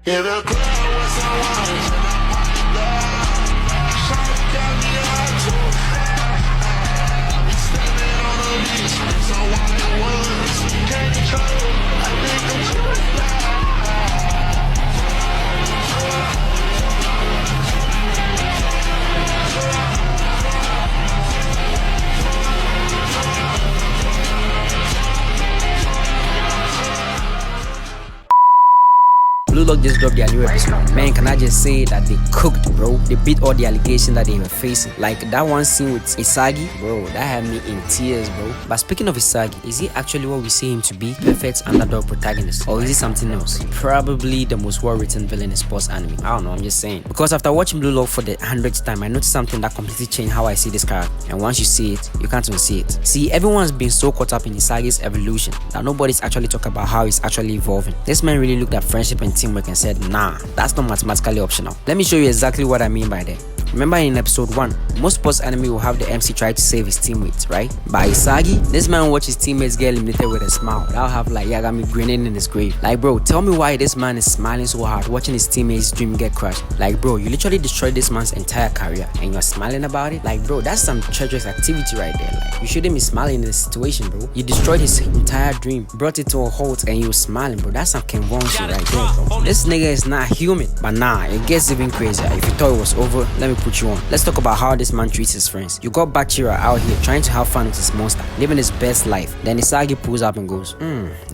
In the club with some wine, and I'm like, shawty got me out too. We standing on the beach, with some white ones. Can't control, I think I'm too fly. Bluelock just dropped their new episode. Man, can I just say that they cooked, bro? They beat all the allegations that they were facing. Like that one scene with Isagi, bro, that had me in tears, bro. But speaking of Isagi, is he actually what we see him to be? Perfect underdog protagonist? Or is he something else? Probably the most well-written villain in sports anime. I don't know, I'm just saying. Because after watching Bluelock for the 100th time, I noticed something that completely changed how I see this character. And once you see it, you can't unsee it. See, everyone's been so caught up in Isagi's evolution that nobody's actually talking about how he's actually evolving. This man really looked at friendship and teamwork and said, nah, that's not mathematically optional. Let me show you exactly what I mean by that. Remember in episode 1, most sports anime will have the MC try to save his teammates, right? By Isagi, this man watch his teammates get eliminated with a smile. That'll have like Yagami grinning in his grave. Like bro, tell me why this man is smiling so hard watching his teammates' dream get crushed. Like bro, you literally destroyed this man's entire career and you're smiling about it? Like bro, that's some treacherous activity right there. Like you shouldn't be smiling in this situation, bro. You destroyed his entire dream, brought it to a halt and you were smiling, bro. That's some Kenwon shit right there, bro. This nigga is not human. But nah, it gets even crazier. If you thought it was over, let me put you on. Let's talk about how this man treats his friends. You got Bachira out here trying to have fun with his monster, living his best life. Then Isagi pulls up and goes,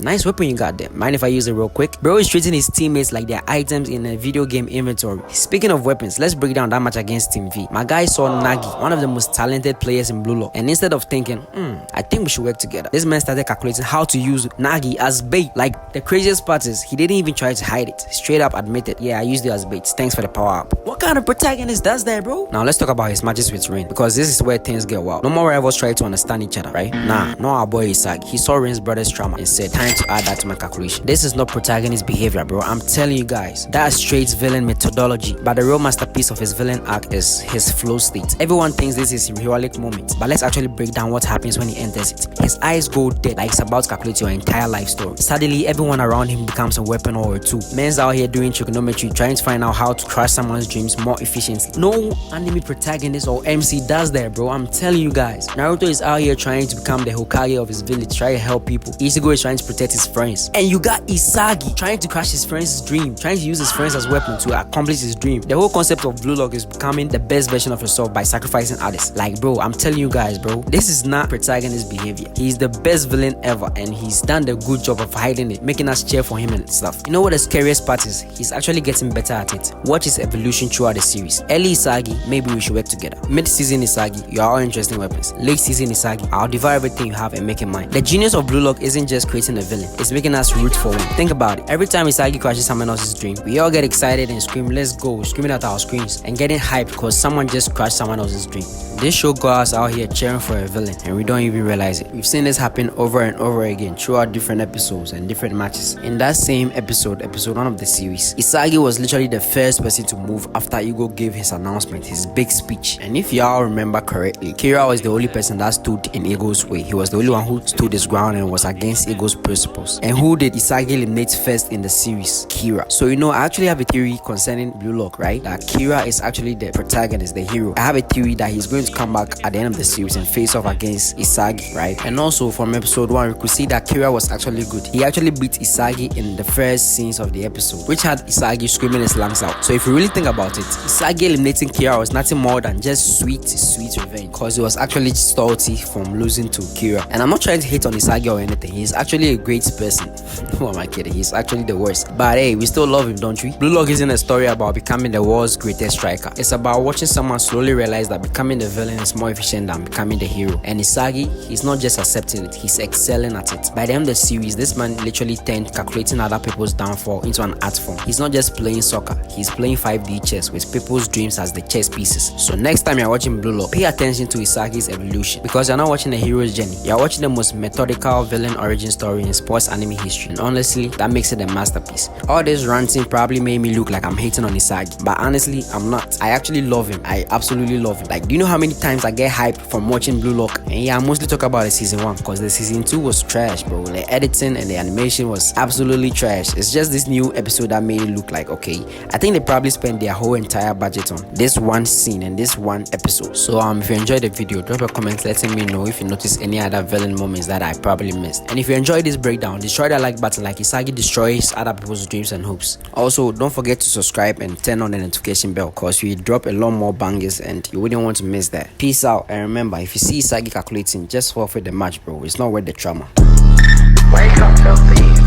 nice weapon you got there. Mind if I use it real quick? Bro is treating his teammates like they're items in a video game inventory. Speaking of weapons, let's break down that match against Team V. My guy saw Nagi, one of the most talented players in Bluelock, and instead of thinking, I think we should work together, this man started calculating how to use Nagi as bait. Like the craziest part is, he didn't even try to hide it. Straight up admitted, yeah, I used it as bait. Thanks for the power up. What kind of protagonist does that, bro? Now let's talk about his matches with Rain, because this is where things get wild. No more rivals try to understand each other, right? Nah, no, our boy Isagi. He saw Rain's brother's trauma and said, time to add that to my calculation. This is not protagonist behavior, bro. I'm telling you guys, that's straight villain methodology. But the real masterpiece of his villain arc is his flow state. Everyone thinks this is a heroic moment, but let's actually break down what happens when he enters it. His eyes go dead, like it's about to calculate your entire life story. Suddenly, everyone around him becomes a weapon or a tool. Men's out here doing trigonometry, trying to find out how to crush someone's dreams more efficiently. No anime protagonist or MC does that, bro. I'm telling you guys. Naruto is out here trying to become the Hokage of his village, trying to help people. Ichigo is trying to protect his friends. And you got Isagi trying to crush his friend's dream, trying to use his friends as weapons to accomplish his dream. The whole concept of Bluelock is becoming the best version of yourself by sacrificing others. Like bro, I'm telling you guys, bro, this is not protagonist behavior. He's the best villain ever and he's done the good job of hiding it, making us cheer for him and stuff. You know what the scariest part is? He's actually getting better at it. Watch his evolution throughout the series. Early Isagi, maybe we should work together. Mid-season Isagi, you are all interesting weapons. Late season Isagi, I'll devour everything you have and make it mine. The genius of Bluelock isn't just creating a villain, it's making us root for him. Think about it. Every time Isagi crashes someone else's dream, we all get excited and scream, let's go, screaming at our screens and getting hyped because someone just crashed someone else's dream. This show got us out here cheering for a villain and we don't even realize it. We've seen this happen over and over again throughout different episodes and different matches. In that same episode 1 of the series, Isagi was literally the first person to move after Igo gave his announcement, his big speech. And if y'all remember correctly, Kira was the only person that stood in Igo's way. He was the only one who stood his ground and was against Igo's principles. And who did Isagi eliminate first in the series? Kira. So you know, I actually have a theory concerning Bluelock, right? That Kira is actually the protagonist, the hero. I have a theory that he's going to come back at the end of the series and face off against Isagi, right? And also from episode 1, we could see that Kira was actually good. He actually beat Isagi in the first scenes of the episode, which had Isagi screaming his lungs out. So if you really think about it, Isagi eliminating Kira was nothing more than just sweet revenge, because he was actually salty from losing to Kira. And I'm not trying to hate on Isagi or anything. He's actually a great person. Who am I kidding? He's actually the worst. But hey, we still love him, don't we? Bluelock isn't a story about becoming the world's greatest striker. It's about watching someone slowly realize that becoming the villain is more efficient than becoming the hero. And Isagi, he's not just accepting it, he's excelling at it. By the end of the series, this man literally turned calculating other people's downfall into an art form. He's not just playing soccer, he's playing 5D chess with people's dreams as the chess pieces. So next time you're watching Bluelock, pay attention to Isagi's evolution, because you're not watching a hero's journey, you're watching the most methodical villain origin story in sports anime history. And honestly, that makes it a masterpiece. All this ranting probably made me look like I'm hating on Isagi, but honestly, I'm not. I actually love him. I absolutely love him. Like, do you know how many times I get hyped from watching Bluelock, and yeah, I mostly talk about the season 1 because the season 2 was trash, bro. The editing and the animation was absolutely trash. It's just this new episode that made it look like okay. I think they probably spent their whole entire budget on this one scene and this one episode. So if you enjoyed the video, drop a comment letting me know if you noticed any other villain moments that I probably missed. And if you enjoyed this breakdown, destroy that like button like Isagi destroys other people's dreams and hopes. Also, don't forget to subscribe and turn on the notification bell because we drop a lot more bangers and you wouldn't want to miss that. Peace out, and remember, if you see Isagi calculating, just forfeit the match, bro. It's not worth the trauma. Wake up, filthy.